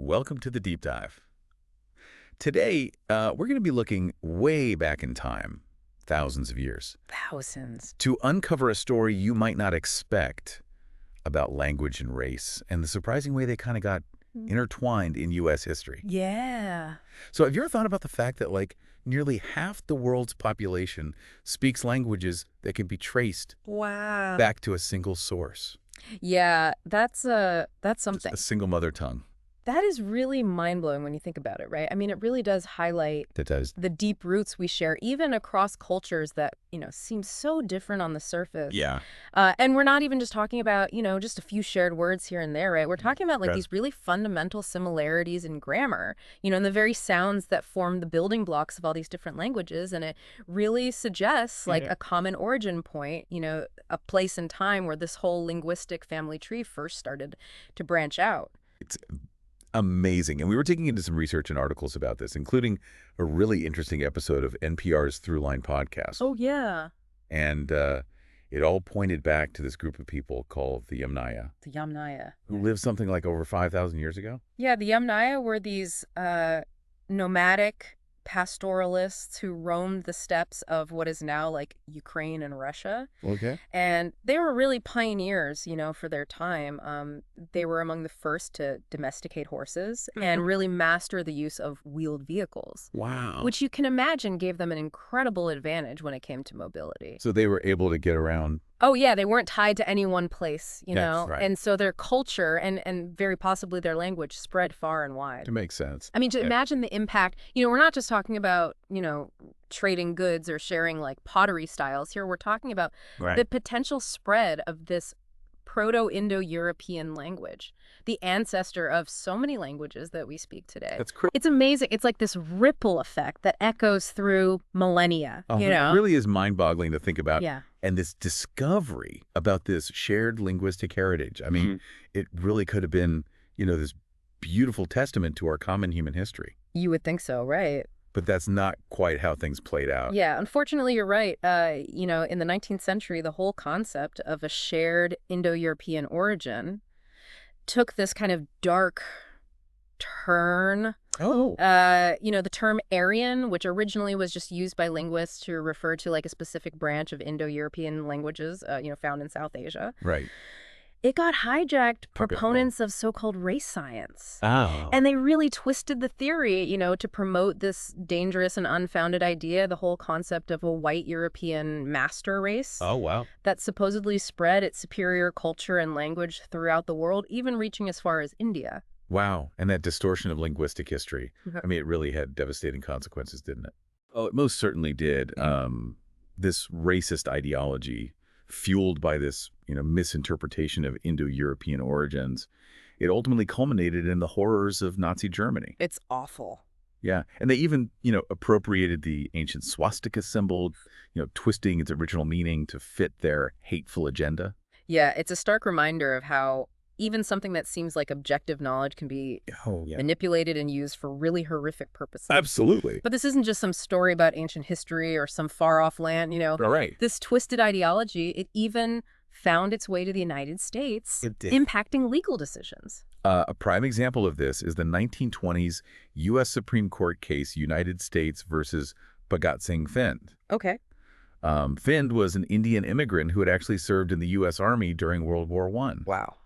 welcome to the Deep Dive. Today, we're going to be looking way back in time, thousands of years, Thousands. to uncover a story you might not expect about language and race and the surprising way they kind of got intertwined in U.S. history. Yeah. So have you ever thought about the fact that, like, nearly half the world's population speaks languages that can be traced Wow. back to a single source? Yeah, that's Just something. a single mother tongue. That is really mind-blowing when you think about it, right? I mean, it really does highlight That does. the deep roots we share, even across cultures that, seem so different on the surface. Yeah. And we're not even just talking about, just a few shared words here and there, right? We're talking about, like, Right. these really fundamental similarities in grammar, and the very sounds that form the building blocks of all these different languages. And it really suggests, like, a common origin point, a place in time where this whole linguistic family tree first started to branch out. It's amazing. And we were digging into some research and articles about this, including a really interesting episode of NPR's Throughline podcast. Oh, yeah. And it all pointed back to this group of people called the Yamnaya, The Yamnaya. who lived something like over 5,000 years ago. Yeah, the Yamnaya were these nomadic pastoralists who roamed the steppes of what is now like Ukraine and Russia. Okay. And they were really pioneers, for their time. They were among the first to domesticate horses and really master the use of wheeled vehicles, Wow. which you can imagine gave them an incredible advantage when it came to mobility. So they were able to get around. Oh, yeah, they weren't tied to any one place, Yes, right. And so their culture and very possibly their language spread far and wide. It makes sense. I mean, to imagine the impact, we're not just talking about, trading goods or sharing like pottery styles here. We're talking about the potential spread of this Proto-Indo-European language, the ancestor of so many languages that we speak today. That's crazy. It's amazing. It's like this ripple effect that echoes through millennia, It really is mind-boggling to think about. Yeah. And this discovery about this shared linguistic heritage. I mean, it really could have been, this beautiful testament to our common human history. You would think so, right? But that's not quite how things played out. Yeah, unfortunately, you're right. In the 19th century, the whole concept of a shared Indo-European origin took this kind of dark turn. Oh. The term Aryan, which originally was just used by linguists to refer to like a specific branch of Indo-European languages, found in South Asia. Right. It got hijacked proponents of so-called race science. Oh. And they really twisted the theory, to promote this dangerous and unfounded idea, the whole concept of a white European master race. Oh, wow. That supposedly spread its superior culture and language throughout the world, even reaching as far as India. Wow. And that distortion of linguistic history. I mean, it really had devastating consequences, didn't it? Oh, it most certainly did. This racist ideology, fueled by this, misinterpretation of Indo-European origins, it ultimately culminated in the horrors of Nazi Germany. It's awful. Yeah. And they even, appropriated the ancient swastika symbol, twisting its original meaning to fit their hateful agenda. Yeah, it's a stark reminder of how even something that seems like objective knowledge can be manipulated and used for really horrific purposes. Absolutely. But this isn't just some story about ancient history or some far-off land, All right. This twisted ideology, it even found its way to the United States, It did. impacting legal decisions. A prime example of this is the 1920s U.S. Supreme Court case United States versus Bhagat Singh Thind. Okay. Thind was an Indian immigrant who had actually served in the U.S. Army during World War I. Wow.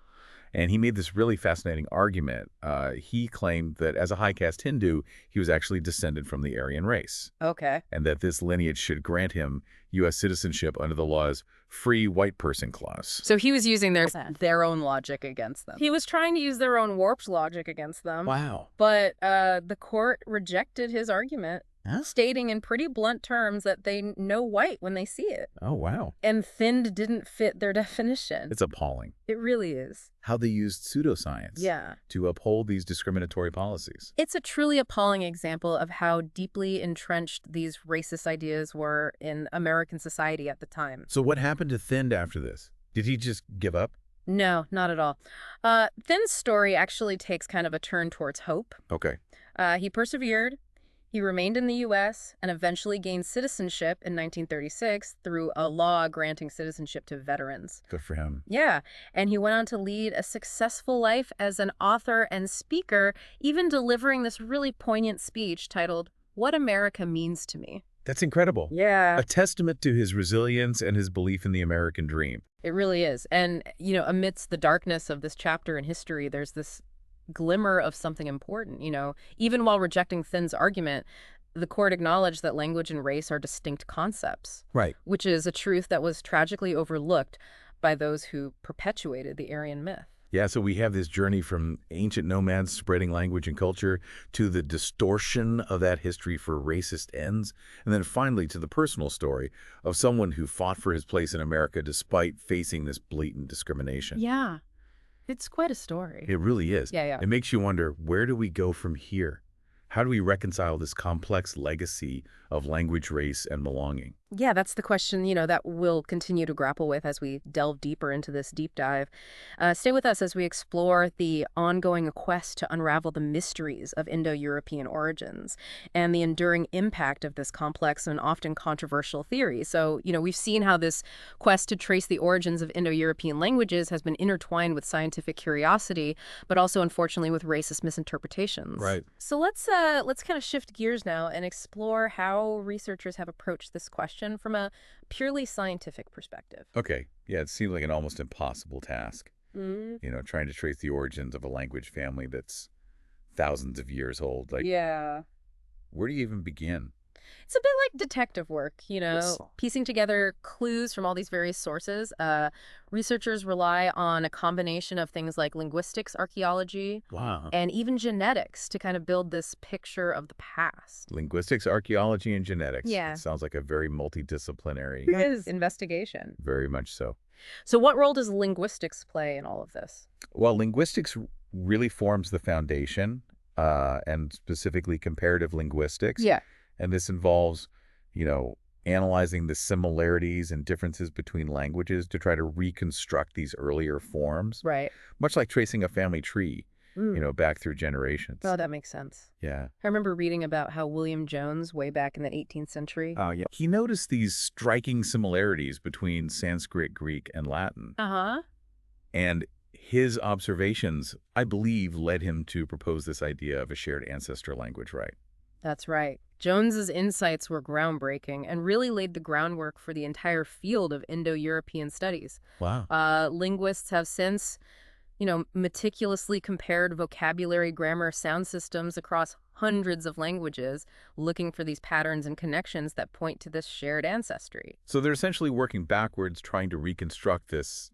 And he made this really fascinating argument. He claimed that as a high caste Hindu, he was actually descended from the Aryan race, Okay. and that this lineage should grant him U.S. citizenship under the law's free white person clause. So he was using their own logic against them. He was trying to use their own warped logic against them. Wow. But the court rejected his argument, stating in pretty blunt terms that they know white when they see it. Oh, wow. And Thind didn't fit their definition. It's appalling It really is. how they used pseudoscience to uphold these discriminatory policies. It's a truly appalling example of how deeply entrenched these racist ideas were in American society at the time. So what happened to Thind after this? Did he just give up? No, not at all. Thind's story actually takes kind of a turn towards hope. Okay. He persevered. He remained in the U.S. and eventually gained citizenship in 1936 through a law granting citizenship to veterans. Good for him. Yeah, and he went on to lead a successful life as an author and speaker, even delivering this really poignant speech titled, "What America Means to Me." That's incredible. Yeah. A testament to his resilience and his belief in the American dream. It really is. And, amidst the darkness of this chapter in history, there's this glimmer of something important, Even while rejecting Thinn's argument, the court acknowledged that language and race are distinct concepts. Right. Which is a truth that was tragically overlooked by those who perpetuated the Aryan myth. Yeah, so we have this journey from ancient nomads spreading language and culture to the distortion of that history for racist ends, and then finally to the personal story of someone who fought for his place in America despite facing this blatant discrimination. Yeah, it's quite a story. It really is. Yeah. It makes you wonder, where do we go from here? How do we reconcile this complex legacy of language, race, and belonging? Yeah, that's the question, that we'll continue to grapple with as we delve deeper into this deep dive. Stay with us as we explore the ongoing quest to unravel the mysteries of Indo-European origins and the enduring impact of this complex and often controversial theory. So, we've seen how this quest to trace the origins of Indo-European languages has been intertwined with scientific curiosity, but also, unfortunately, with racist misinterpretations. Right. So let's kind of shift gears now and explore how researchers have approached this question from a purely scientific perspective. Okay. Yeah, it seems like an almost impossible task. Trying to trace the origins of a language family that's thousands of years old. Yeah. Where do you even begin? It's a bit like detective work, Yes. piecing together clues from all these various sources. Researchers rely on a combination of things like linguistics, archaeology, Wow. and even genetics to kind of build this picture of the past. Linguistics, archaeology, and genetics. Yeah. It sounds like a very multidisciplinary. It is investigation. Very much so. So what role does linguistics play in all of this? Well, linguistics really forms the foundation, and specifically comparative linguistics. Yeah. And this involves, analyzing the similarities and differences between languages to try to reconstruct these earlier forms, Right. much like tracing a family tree, back through generations. Oh, that makes sense. Yeah. I remember reading about how William Jones, way back in the 18th century. Oh, yeah. He noticed these striking similarities between Sanskrit, Greek, and Latin. Uh-huh. And his observations, I believe, led him to propose this idea of a shared ancestor language, right? That's right. Jones's insights were groundbreaking and really laid the groundwork for the entire field of Indo-European studies. Wow. Linguists have since, meticulously compared vocabulary, grammar, sound systems across hundreds of languages, looking for these patterns and connections that point to this shared ancestry. So they're essentially working backwards, trying to reconstruct this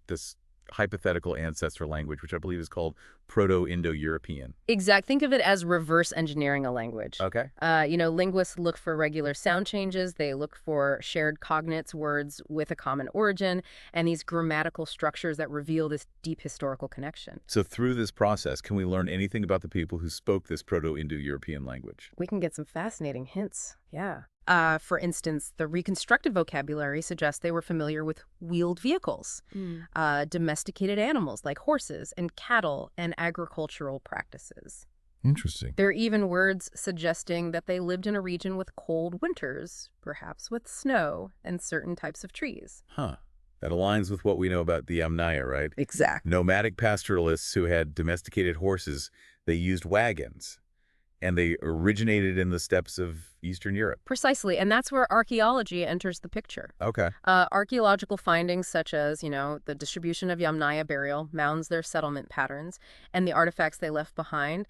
hypothetical ancestor language, which I believe is called Proto-Indo-European. Exact. Think of it as reverse engineering a language. Okay. Linguists look for regular sound changes. They look for shared cognates, words with a common origin, and these grammatical structures that reveal this deep historical connection. So through this process, can we learn anything about the people who spoke this Proto-Indo-European language? We can get some fascinating hints. Yeah. For instance, the reconstructed vocabulary suggests they were familiar with wheeled vehicles, domesticated animals like horses and cattle, and agricultural practices. Interesting. There are even words suggesting that they lived in a region with cold winters, perhaps with snow and certain types of trees. Huh. That aligns with what we know about the Yamnaya, right? Exactly. Nomadic pastoralists who had domesticated horses, they used wagons, and they originated in the steppes of Eastern Europe. Precisely, and that's where archaeology enters the picture. Okay. Archaeological findings such as, the distribution of Yamnaya burial mounds, their settlement patterns, and the artifacts they left behind,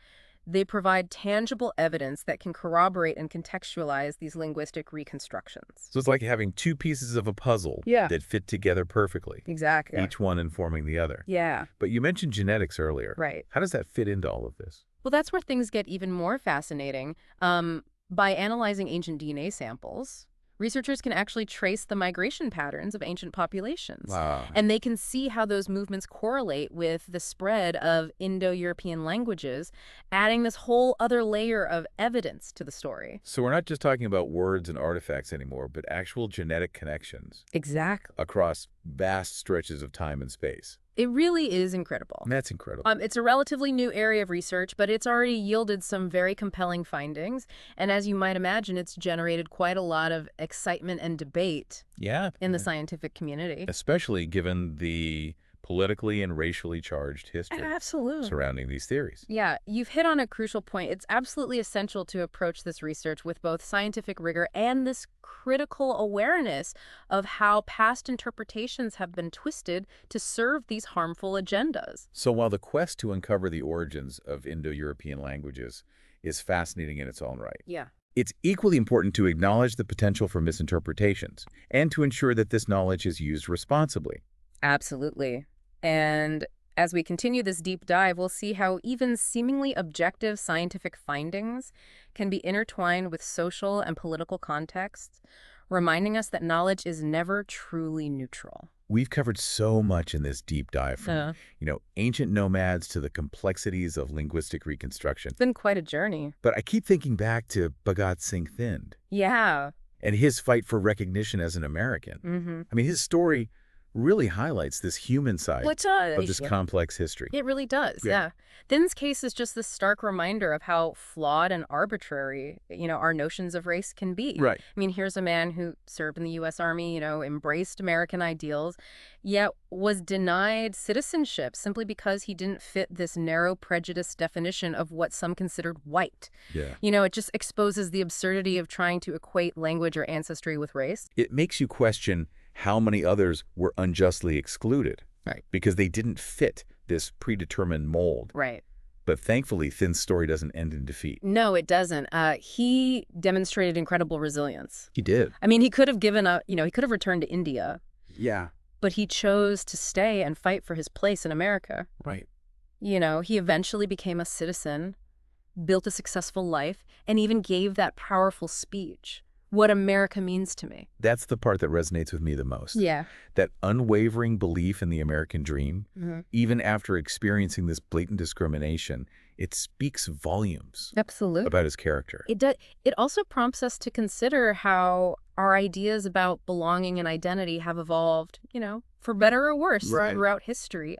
they provide tangible evidence that can corroborate and contextualize these linguistic reconstructions. So it's like having two pieces of a puzzle that fit together perfectly. Exactly. Each one informing the other. Yeah. But you mentioned genetics earlier. Right. How does that fit into all of this? Well, that's where things get even more fascinating. By analyzing ancient DNA samples, researchers can actually trace the migration patterns of ancient populations. Wow. And they can see how those movements correlate with the spread of Indo-European languages, adding this whole other layer of evidence to the story. So we're not just talking about words and artifacts anymore, but actual genetic connections. Exactly. Across vast stretches of time and space. It really is incredible. That's incredible. It's a relatively new area of research, but it's already yielded some very compelling findings. And as you might imagine, it's generated quite a lot of excitement and debate Yeah. in the scientific community. Especially given the politically and racially charged history Absolutely. surrounding these theories. Yeah, you've hit on a crucial point. It's absolutely essential to approach this research with both scientific rigor and this critical awareness of how past interpretations have been twisted to serve these harmful agendas. So while the quest to uncover the origins of Indo-European languages is fascinating in its own right, Yeah. it's equally important to acknowledge the potential for misinterpretations and to ensure that this knowledge is used responsibly. Absolutely. And as we continue this deep dive, we'll see how even seemingly objective scientific findings can be intertwined with social and political contexts, reminding us that knowledge is never truly neutral. We've covered so much in this deep dive from, ancient nomads to the complexities of linguistic reconstruction. It's been quite a journey. But I keep thinking back to Bhagat Singh Thind Yeah. and his fight for recognition as an American. I mean, his story really highlights this human side of this complex history. It really does, yeah. Thin's case is just this stark reminder of how flawed and arbitrary, our notions of race can be. Right. I mean, here's a man who served in the U.S. Army, embraced American ideals, yet was denied citizenship simply because he didn't fit this narrow prejudice definition of what some considered white. Yeah. It just exposes the absurdity of trying to equate language or ancestry with race. It makes you question how many others were unjustly excluded. Right. Because they didn't fit this predetermined mold. Right. But thankfully, Thin's story doesn't end in defeat. No, it doesn't. He demonstrated incredible resilience. He did. I mean, he could have given up, he could have returned to India. Yeah. But he chose to stay and fight for his place in America. Right. He eventually became a citizen, built a successful life, and even gave that powerful speech. What America means to me. That's the part that resonates with me the most. Yeah. That unwavering belief in the American dream, even after experiencing this blatant discrimination, it speaks volumes. Absolutely. About his character. It does. It also prompts us to consider how our ideas about belonging and identity have evolved, for better or worse throughout history.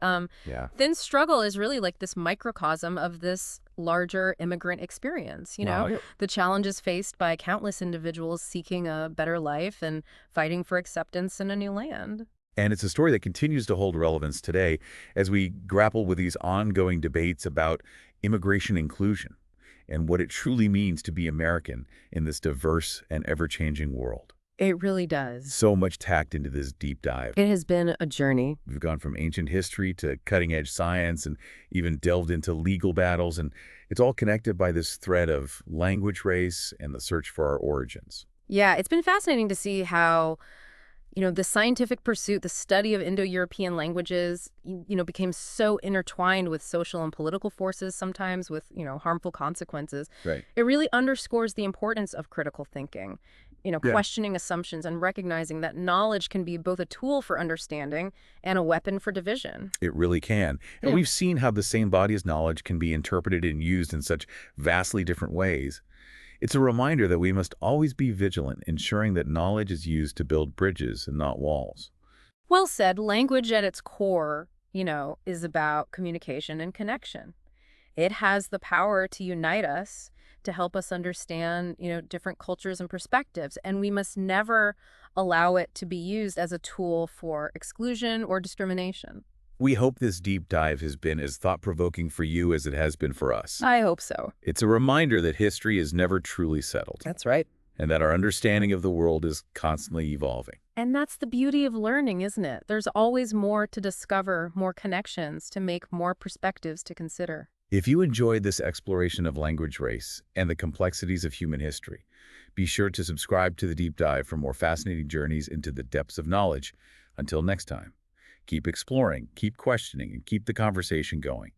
Thin's struggle is really like this microcosm of this larger immigrant experience, the challenges faced by countless individuals seeking a better life and fighting for acceptance in a new land. And it's a story that continues to hold relevance today as we grapple with these ongoing debates about immigration inclusion and what it truly means to be American in this diverse and ever-changing world. It really does. So much tacked into this deep dive. It has been a journey. We've gone from ancient history to cutting-edge science and even delved into legal battles, and it's all connected by this thread of language, race, and the search for our origins. Yeah, it's been fascinating to see how, the scientific pursuit, the study of Indo-European languages, became so intertwined with social and political forces, sometimes with, harmful consequences. Right. It really underscores the importance of critical thinking. Questioning assumptions and recognizing that knowledge can be both a tool for understanding and a weapon for division. It really can. And we've seen how the same body of knowledge can be interpreted and used in such vastly different ways. It's a reminder that we must always be vigilant, ensuring that knowledge is used to build bridges and not walls. Well said. Language at its core, is about communication and connection. It has the power to unite us, to help us understand, different cultures and perspectives. And we must never allow it to be used as a tool for exclusion or discrimination. We hope this deep dive has been as thought-provoking for you as it has been for us. I hope so. It's a reminder that history is never truly settled. That's right. And that our understanding of the world is constantly evolving. And that's the beauty of learning, isn't it? There's always more to discover, more connections to make, more perspectives to consider. If you enjoyed this exploration of language, race, and the complexities of human history, be sure to subscribe to The Deep Dive for more fascinating journeys into the depths of knowledge. Until next time, keep exploring, keep questioning, and keep the conversation going.